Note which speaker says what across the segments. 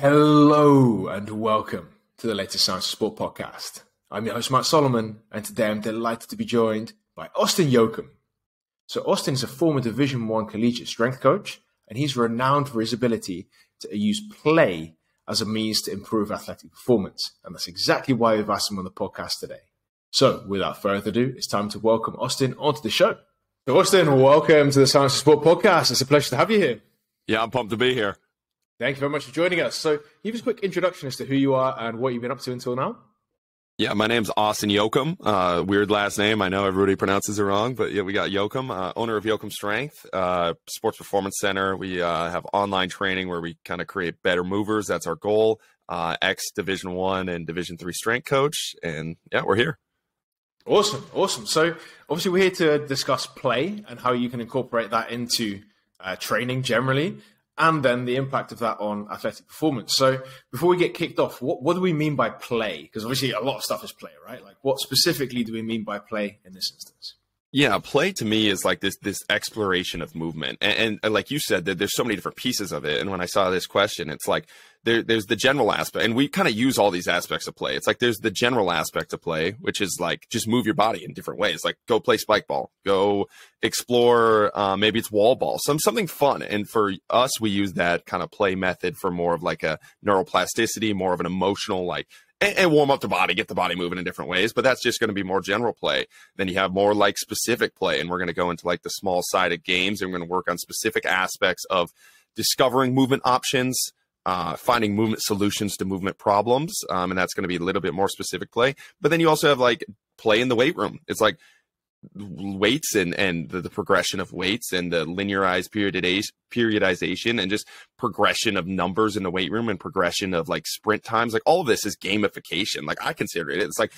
Speaker 1: Hello and welcome to the latest Science of Sport podcast. I'm your host, Matt Solomon, and today I'm delighted to be joined by Autin Jochum. So Autin is a former Division I collegiate strength coach, and he's renowned for his ability to use play as a means to improve athletic performance. And that's exactly why we've asked him on the podcast today. So without further ado, it's time to welcome Autin onto the show. So Autin, welcome to the Science of Sport podcast. It's a pleasure to have you here.
Speaker 2: Yeah, I'm pumped to be here.
Speaker 1: Thank you very much for joining us. So give us a quick introduction as to who you are and what you've been up to until now.
Speaker 2: Yeah, my name's Autin Jochum. Weird last name. I know everybody pronounces it wrong, but yeah, we got Jochum, owner of Jochum Strength, sports performance center. We have online training where we kind of create better movers. That's our goal. Ex-Division I and Division III strength coach. And yeah, we're here.
Speaker 1: Awesome. So obviously we're here to discuss play and how you can incorporate that into training generally, and then the impact of that on athletic performance. So before we get kicked off, what do we mean by play? Because obviously a lot of stuff is play, right? Like what specifically do we mean by play in this instance?
Speaker 2: Yeah, play to me is like this exploration of movement. And like you said, there's so many different pieces of it. And when I saw this question, it's like there's the general aspect. And we kind of use all these aspects of play. It's like there's the general aspect of play, which is like just move your body in different ways. Like go play spike ball, go explore, maybe it's wall ball, something fun. And for us, we use that kind of play method for more of like a neuroplasticity, more of an emotional like, and warm up the body, get the body moving in different ways. But that's just going to be more general play. Then you have more like specific play. And we're going to go into like the small sided games. And we're going to work on specific aspects of discovering movement options, finding movement solutions to movement problems. And that's going to be a little bit more specific play. But then you also have like play in the weight room. It's like weights and the progression of weights and the linearized periodization and just progression of numbers in the weight room and progression of like sprint times. Like all of this is gamification. Like I consider it. It's like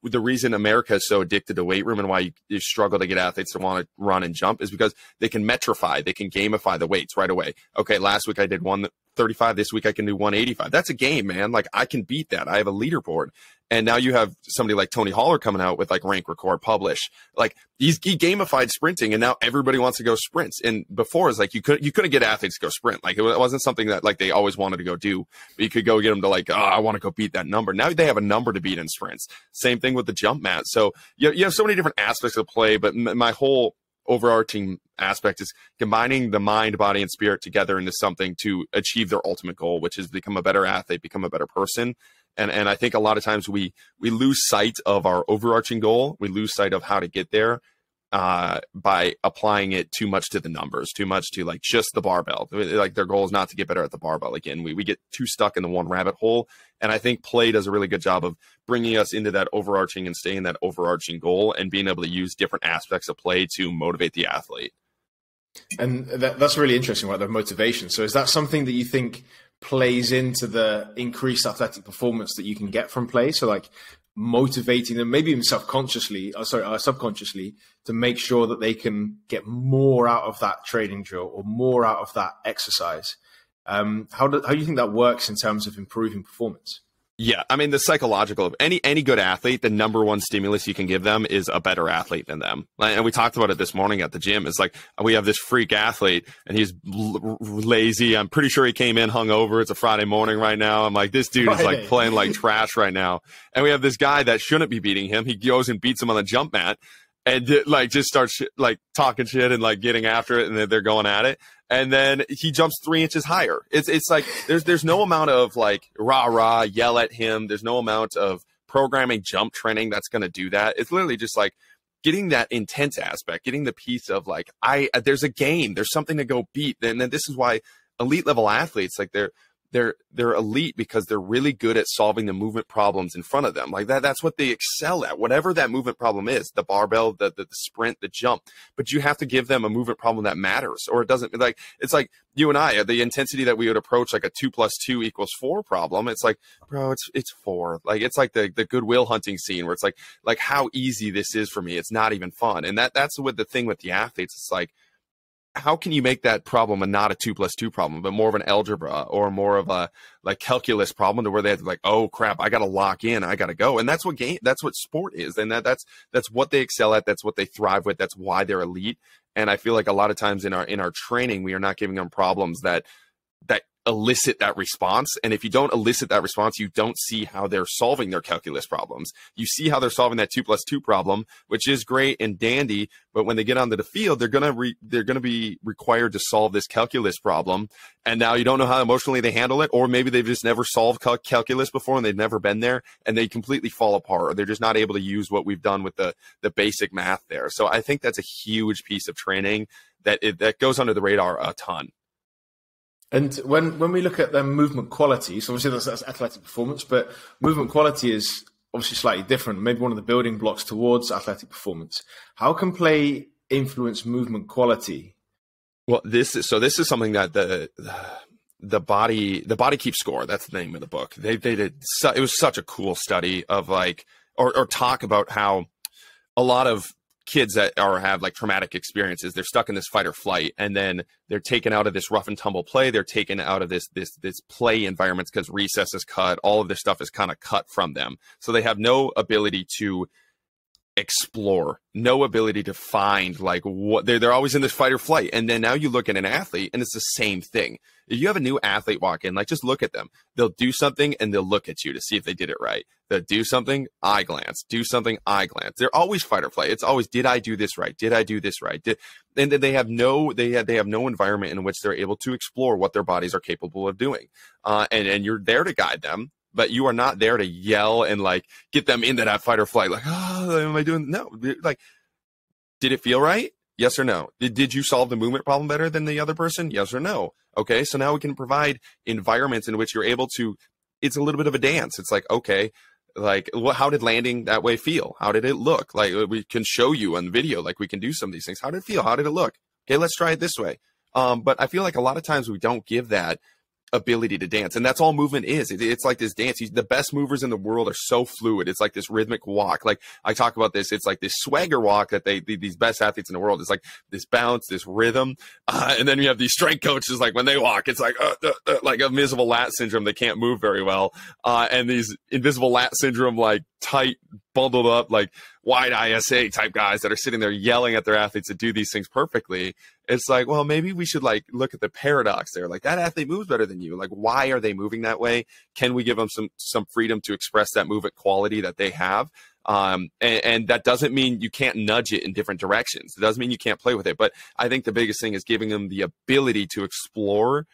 Speaker 2: the reason America is so addicted to weight room and why you struggle to get athletes to want to run and jump is because they can metrify, they can gamify the weights right away. Okay, last week I did 135. This week I can do 185. That's a game, man. Like I can beat that. I have a leaderboard. And now you have somebody like Tony Holler coming out with like rank, record, publish. Like he gamified sprinting, and now everybody wants to go sprints. And before it's like you couldn't get athletes to go sprint. Like it wasn't something that like they always wanted to go do, but you could go get them to like, oh, I want to go beat that number. Now they have a number to beat in sprints. Same thing with the jump mat. So you have so many different aspects of play, but my whole overarching aspect is combining the mind, body, and spirit together into something to achieve their ultimate goal, which is become a better athlete, become a better person. And I think a lot of times we lose sight of our overarching goal. We lose sight of how to get there by applying it too much to the numbers, too much to like just the barbell. Like their goal is not to get better at the barbell. Again, we get too stuck in the one rabbit hole. And I think play does a really good job of bringing us into that overarching and staying in that overarching goal and being able to use different aspects of play to motivate the athlete.
Speaker 1: And that's really interesting, right? The motivation. So is that something that you think plays into the increased athletic performance that you can get from play? So like motivating them, maybe even subconsciously, to make sure that they can get more out of that training drill or more out of that exercise. How do you think that works in terms of improving performance?
Speaker 2: Yeah, I mean, the psychological of any good athlete, the number one stimulus you can give them is a better athlete than them. And we talked about it this morning at the gym. It's like we have this freak athlete and he's lazy. I'm pretty sure he came in hungover. It's a Friday morning right now. I'm like, this dude is like playing like trash right now. And we have this guy that shouldn't be beating him. He goes and beats him on the jump mat and like just starts like talking shit and like getting after it, and they're going at it. And then he jumps 3 inches higher. It's like there's no amount of like rah, yell at him. There's no amount of programming jump training that's going to do that. It's literally just like getting that intense aspect, getting the piece of like, there's a game, there's something to go beat. And then this is why elite level athletes, like they're elite because they're really good at solving the movement problems in front of them. Like that's what they excel at, whatever that movement problem is, the barbell, the sprint, the jump. But you have to give them a movement problem that matters, or it doesn't. Like it's like you and I, the intensity that we would approach like a 2 + 2 = 4 problem. It's like, bro, it's 4. Like it's like the Goodwill Hunting scene where it's like how easy this is for me. It's not even fun. And that's what the thing with the athletes. It's like, how can you make that problem a not a 2 + 2 problem, but more of an algebra or more of a like calculus problem to where they have to like, oh crap, I got to lock in, I got to go. And that's what sport is. And that's what they excel at. That's what they thrive with. That's why they're elite. And I feel like a lot of times in our training, we are not giving them problems that elicit that response. And if you don't elicit that response, you don't see how they're solving their calculus problems. You see how they're solving that 2+2 problem, which is great and dandy. But when they get onto the field, they're gonna be required to solve this calculus problem. And now you don't know how emotionally they handle it, or maybe they've just never solved calculus before and they've never been there, and they completely fall apart, or they're just not able to use what we've done with the basic math there. So I think that's a huge piece of training that goes under the radar a ton.
Speaker 1: And when we look at the movement quality, so obviously that's athletic performance, but movement quality is obviously slightly different, maybe one of the building blocks towards athletic performance. How can play influence movement quality?
Speaker 2: Well, this is something that the body keeps score. That's the name of the book. They did it was such a cool study of like, or talk about how a lot of kids that have like traumatic experiences, they're stuck in this fight or flight, and then they're taken out of this rough and tumble play. They're taken out of this play environments because recess is cut. All of this stuff is kind of cut from them. So they have no ability to explore, no ability to find like what they're always in this fight or flight. And then now you look at an athlete and it's the same thing. If you have a new athlete walk in, like just look at them. They'll do something and they'll look at you to see if they did it right. They'll do something, eye glance, do something, eye glance. They're always fight or flight. It's always, did I do this right? Did I do this right? And then they have no environment in which they're able to explore what their bodies are capable of doing. And you're there to guide them, but you are not there to yell and like get them into that fight or flight. Like, oh, am I doing? No, like, did it feel right? Yes or no? Did you solve the movement problem better than the other person? Yes or no? Okay, so now we can provide environments in which you're able to, it's a little bit of a dance. It's like, okay, like, how did landing that way feel? How did it look? Like, we can show you on video, like we can do some of these things. How did it feel? How did it look? Okay, let's try it this way. But I feel like a lot of times we don't give that ability to dance, and that's all movement is. It's like this dance. The best movers in the world are so fluid. It's like this rhythmic walk. Like I talk about this, it's like this swagger walk that these best athletes in the world. It's like this bounce, this rhythm, and then you have these strength coaches, like when they walk, it's like invisible lat syndrome. They can't move very well, and these invisible lat syndrome, like tight, bundled up, like wide ISA type guys that are sitting there yelling at their athletes to do these things perfectly. It's like, well, maybe we should like look at the paradox there. Like, that athlete moves better than you. Like, why are they moving that way? Can we give them some freedom to express that movement quality that they have? And that doesn't mean you can't nudge it in different directions. It doesn't mean you can't play with it. But I think the biggest thing is giving them the ability to explore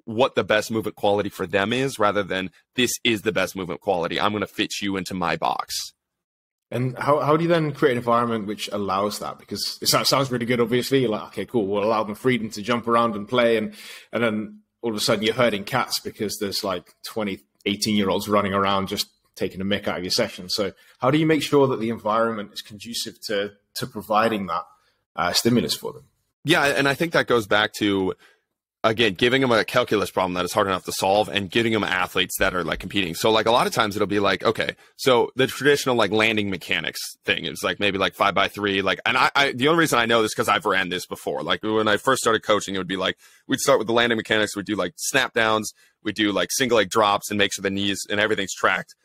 Speaker 2: what the best movement quality for them is, rather than this is the best movement quality. I'm going to fit you into my box.
Speaker 1: And how do you then create an environment which allows that? Because it sounds really good, obviously. You're like, okay, cool, we'll allow them freedom to jump around and play. And then all of a sudden you're herding cats because there's like 20, 18-year-olds running around just taking a mick out of your session. So how do you make sure that the environment is conducive to providing that stimulus for them?
Speaker 2: Yeah, and I think that goes back to, again, giving them a calculus problem that is hard enough to solve, and giving them athletes that are like competing. So like a lot of times it'll be like, okay, so the traditional like landing mechanics thing is like maybe like 5x3, like, and I the only reason I know this because I've ran this before. Like when I first started coaching, it would be like, we'd start with the landing mechanics. We'd do like snap downs. We'd do like single leg drops and make sure the knees and everything's tracked.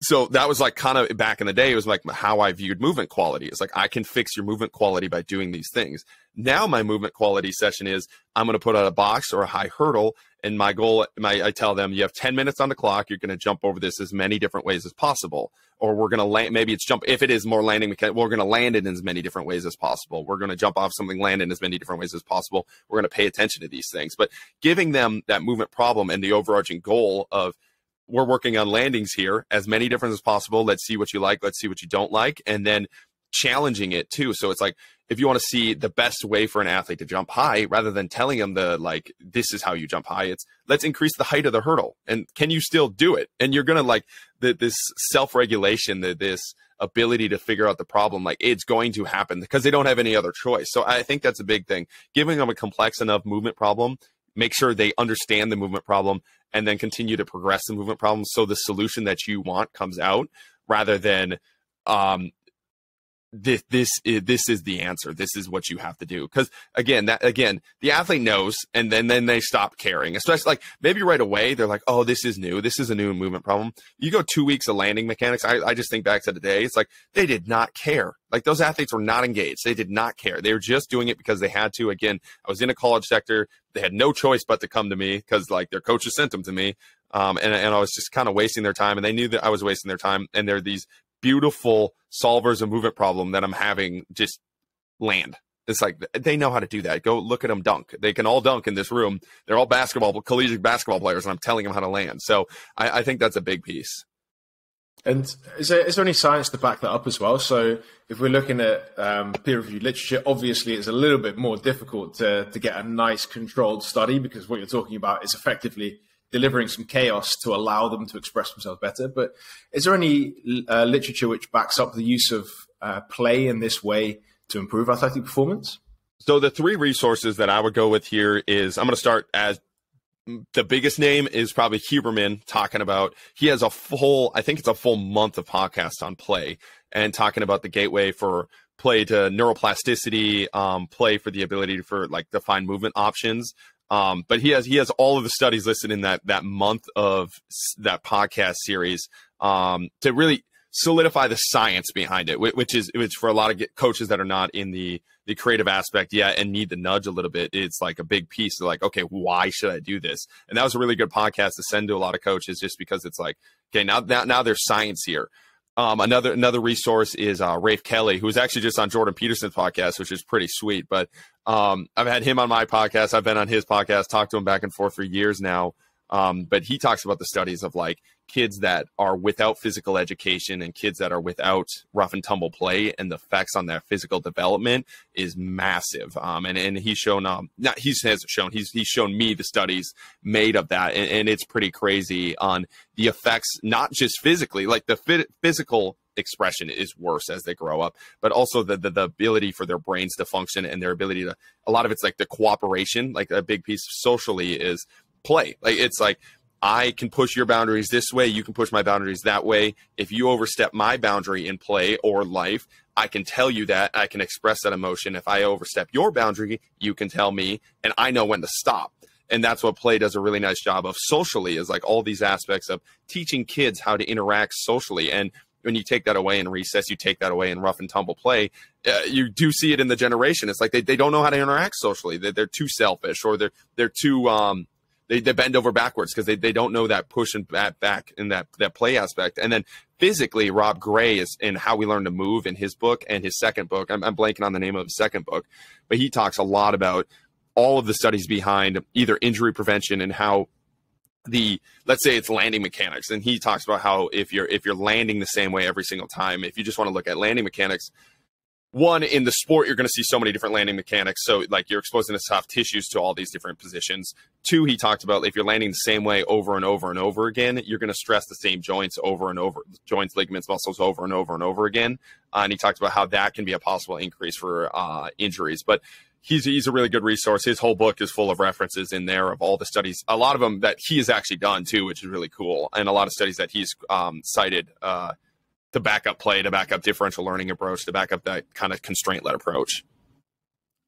Speaker 2: So that was like kind of back in the day, it was like how I viewed movement quality. It's like, I can fix your movement quality by doing these things. Now my movement quality session is, I'm going to put out a box or a high hurdle. And my goal, I tell them, you have 10 minutes on the clock. You're going to jump over this as many different ways as possible. Or we're going to land, maybe it's jump. If it is more landing mechanic, we're going to land it in as many different ways as possible. We're going to jump off something, land in as many different ways as possible. We're going to pay attention to these things, but giving them that movement problem and the overarching goal of, we're working on landings here, as many different as possible. Let's see what you like. Let's see what you don't like. And then challenging it too. So it's like, if you want to see the best way for an athlete to jump high, rather than telling them this is how you jump high, it's let's increase the height of the hurdle. And can you still do it? And you're going to like this self-regulation, this ability to figure out the problem, like it's going to happen because they don't have any other choice. So I think that's a big thing. Giving them a complex enough movement problem, make sure they understand the movement problem, and then continue to progress the movement problem so the solution that you want comes out, rather than this is the answer. This is what you have to do. Because again, the athlete knows, and then they stop caring. Especially like maybe right away they're like, oh, this is new. This is a new movement problem. You go 2 weeks of landing mechanics. I just think back to the day. It's like they did not care. Like those athletes were not engaged. They did not care. They were just doing it because they had to. Again, I was in a college sector. They had no choice but to come to me because like their coaches sent them to me. And I was just kind of wasting their time, and they knew that I was wasting their time. And they're these beautiful solvers of movement problem that I'm having just land. It's like they know how to do that. Go look at them dunk. They can all dunk in this room. They're all collegiate basketball players, and I'm telling them how to land. So I think that's a big piece.
Speaker 1: And is there any science to back that up as well? So if we're looking at peer-reviewed literature, obviously it's a little bit more difficult to get a nice controlled study, because what you're talking about is effectively delivering some chaos to allow them to express themselves better. But is there any literature which backs up the use of play in this way to improve athletic performance?
Speaker 2: So the 3 resources that I would go with here is, I'm going to start as the biggest name is probably Huberman, talking about, he has I think it's a full month of podcasts on play and talking about the gateway for play to neuroplasticity, play for the ability for like define movement options. But he has all of the studies listed in that month of that podcast series, to really solidify the science behind it, which for a lot of coaches that are not in the creative aspect yet and need the nudge a little bit, it's like a big piece of like, okay, why should I do this? And that was a really good podcast to send to a lot of coaches, just because it's like, okay, now there's science here. Another resource is Rafe Kelly, who was actually just on Jordan Peterson's podcast, which is pretty sweet. But I've had him on my podcast. I've been on his podcast, talked to him back and forth for years now. But he talks about the studies of like kids that are without physical education and kids that are without rough and tumble play, and the effects on their physical development is massive. And he's shown, he's shown me the studies made of that. And it's pretty crazy on the effects, not just physically, like the physical expression is worse as they grow up, but also the ability for their brains to function and their ability to, a lot of it's like the cooperation, like a big piece socially is play. Like it's like, I can push your boundaries this way, you can push my boundaries that way. If you overstep my boundary in play or life, I can tell you that, I can express that emotion. If I overstep your boundary, you can tell me, and I know when to stop. And that's what play does a really nice job of socially, is like all these aspects of teaching kids how to interact socially. And when you take that away in recess, you take that away in rough and tumble play, you do see it in the generation. It's like they don't know how to interact socially. They're too selfish, or they're too they bend over backwards because they don't know that push and back in that play aspect. And then physically, Rob Gray is in How We Learn to Move in his book, and his second book, I'm blanking on the name of his second book, but he talks a lot about all of the studies behind either injury prevention and how let's say it's landing mechanics. And he talks about how if you're landing the same way every single time, if you just want to look at landing mechanics, one, in the sport, you're going to see so many different landing mechanics. So like you're exposing the soft tissues to all these different positions. 2, he talked about if you're landing the same way over and over and over again, you're going to stress the same joints over and over, joints, ligaments, muscles over and over and over again. And he talked about how that can be a possible increase for injuries. But he's a really good resource. His whole book is full of references in there of all the studies, a lot of them that he has actually done too, which is really cool. And a lot of studies that he's cited to back up play, to back up differential learning approach, to back up that kind of constraint-led approach.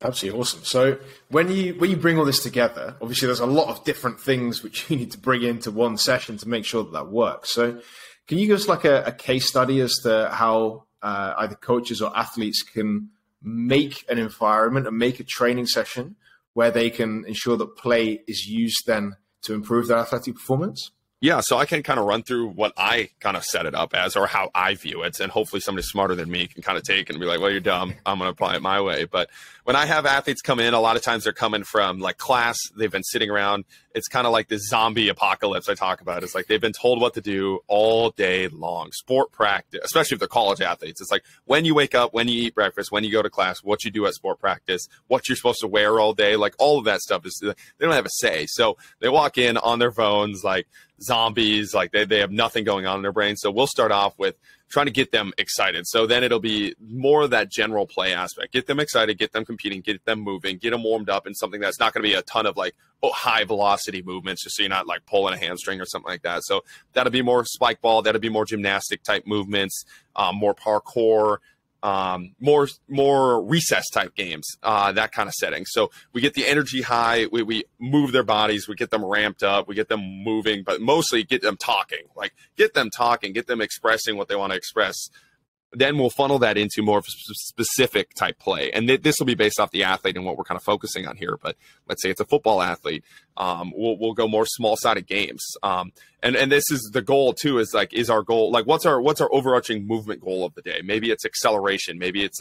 Speaker 1: Absolutely awesome. So when you bring all this together, obviously there's a lot of different things which you need to bring into one session to make sure that works. So can you give us like a case study as to how either coaches or athletes can make an environment and make a training session where they can ensure that play is used then to improve their athletic performance?
Speaker 2: Yeah, so I can kind of run through what I kind of set it up as, or how I view it. And hopefully somebody smarter than me can kind of take it and be like, well, you're dumb. I'm going to apply it my way. But when I have athletes come in, a lot of times they're coming from like class. They've been sitting around. It's kind of like this zombie apocalypse I talk about. It's like they've been told what to do all day long. Sport practice, especially if they're college athletes. It's like when you wake up, when you eat breakfast, when you go to class, what you do at sport practice, what you're supposed to wear all day. Like all of that stuff is, they don't have a say. So they walk in on their phones like zombies, like they have nothing going on in their brain. So we'll start off with trying to get them excited. So then it'll be more of that general play aspect. Get them excited, get them competing, get them moving, get them warmed up in something that's not going to be a ton of like high velocity movements, just so you're not like pulling a hamstring or something like that. So that'll be more spike ball. That'll be more gymnastic type movements, more parkour, more recess type games, that kind of setting. So we get the energy high, we move their bodies, we get them ramped up, we get them moving, but mostly get them talking, get them expressing what they want to express. Then we'll funnel that into more of a specific type play. And this will be based off the athlete and what we're kind of focusing on here. But let's say it's a football athlete. We'll go more small-sided games. And this is the goal too, is our goal, what's our overarching movement goal of the day? Maybe it's acceleration. Maybe it's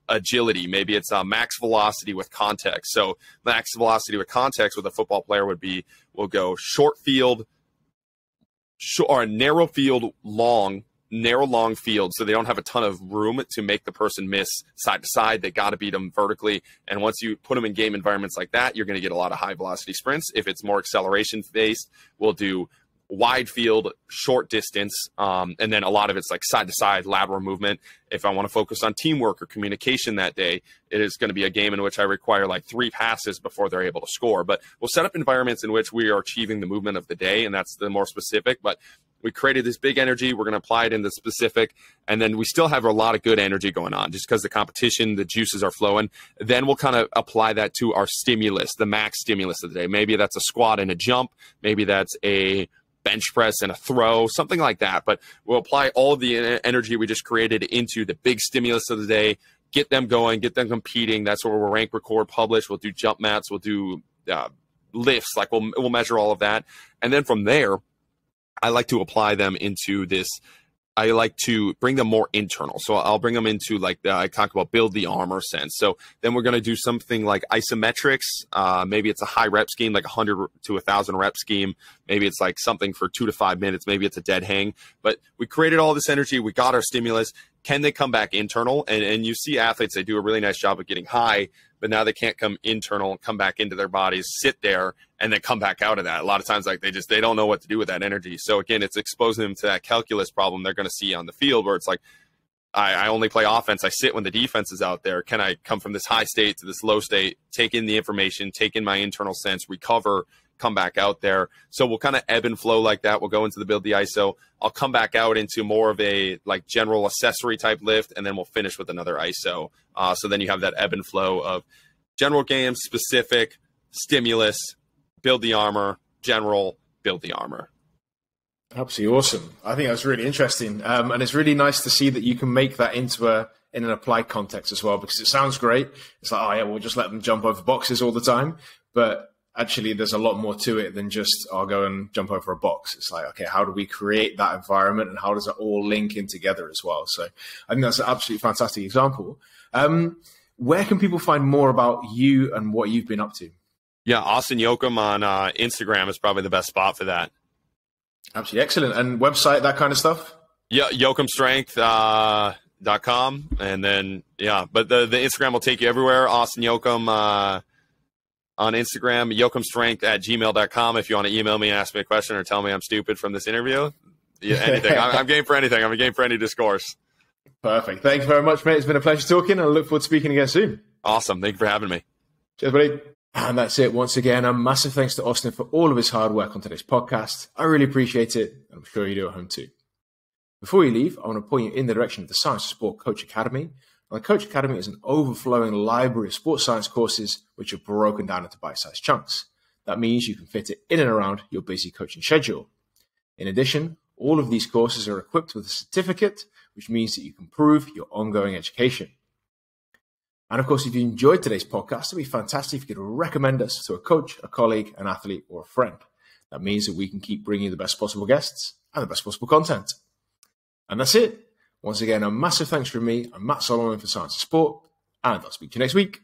Speaker 2: agility. Maybe it's max velocity with context. So max velocity with context with a football player we'll go short field, or narrow field, long field, so they don't have a ton of room to make the person miss side to side. They got to beat them vertically. And once you put them in game environments like that, you're going to get a lot of high velocity sprints. If it's more acceleration based, we'll do wide field, short distance, and then a lot of it's side to side lateral movement. If I want to focus on teamwork or communication that day, it is going to be a game in which I require 3 passes before they're able to score. But we'll set up environments in which we are achieving the movement of the day, and that's the more specific. But we created this big energy. We're going to apply it in the specific, and then we still have a lot of good energy going on just because the competition, the juices are flowing. Then we'll kind of apply that to our stimulus, the max stimulus of the day. Maybe that's a squat and a jump. Maybe that's a bench press and a throw, something like that. But we'll apply all the energy we just created into the big stimulus of the day, get them going, get them competing. That's where we'll rank, record, publish. We'll do jump mats. We'll do lifts. We'll measure all of that. And then from there, I like to apply them into this. I like to bring them more internal. So I'll bring them into I talk about build the armor sense. So then we're going to do something like isometrics. Maybe it's a high rep scheme, 100 to 1,000 rep scheme. Maybe it's something for 2 to 5 minutes. Maybe it's a dead hang. But we created all this energy. We got our stimulus. Can they come back internal? And you see athletes, they do a really nice job of getting high, but now they can't come internal and come back into their bodies, sit there, and then come back out of that. A lot of times, they don't know what to do with that energy. So again, it's exposing them to that calculus problem they're going to see on the field, where it's I only play offense. I sit when the defense is out there. Can I come from this high state to this low state, take in the information, take in my internal sense, recover, come back out there? So we'll kind of ebb and flow like that. We'll go into the build the ISO. I'll come back out into more of a general accessory type lift, and then we'll finish with another ISO. So then you have that ebb and flow of general games, specific, stimulus, build the armor, general, build the armor.
Speaker 1: Absolutely awesome. I think that's really interesting. And it's really nice to see that you can make that into in an applied context as well, because it sounds great. It's we'll just let them jump over boxes all the time. But actually, there's a lot more to it than just, I'll go and jump over a box. It's okay, how do we create that environment, and how does it all link in together as well? So I think that's an absolutely fantastic example. Where can people find more about you and what you've been up to?
Speaker 2: Yeah, Autin Jochum on Instagram is probably the best spot for that.
Speaker 1: Absolutely excellent. And website, that kind of stuff? Yeah,
Speaker 2: jochumstrength.com. And then, but the Instagram will take you everywhere. Autin Jochum on Instagram, jochumstrength@gmail.com. If you want to email me and ask me a question or tell me I'm stupid from this interview, anything. I'm game for anything. I'm game for any discourse.
Speaker 1: Perfect. Thank you very much, mate. It's been a pleasure talking, and I look forward to speaking again soon.
Speaker 2: Awesome. Thank you for having me.
Speaker 1: Cheers, buddy. And that's it. Once again, a massive thanks to Autin for all of his hard work on today's podcast. I really appreciate it, and I'm sure you do at home too. Before you leave, I want to point you in the direction of the Science of Sport Coach Academy. And the Coach Academy is an overflowing library of sports science courses which are broken down into bite-sized chunks. That means you can fit it in and around your busy coaching schedule. In addition, all of these courses are equipped with a certificate, which means that you can prove your ongoing education. And of course, if you enjoyed today's podcast, it'd be fantastic if you could recommend us to a coach, a colleague, an athlete, or a friend. That means that we can keep bringing you the best possible guests and the best possible content. And that's it. Once again, a massive thanks from me. I'm Matt Solomon for Science of Sport, and I'll speak to you next week.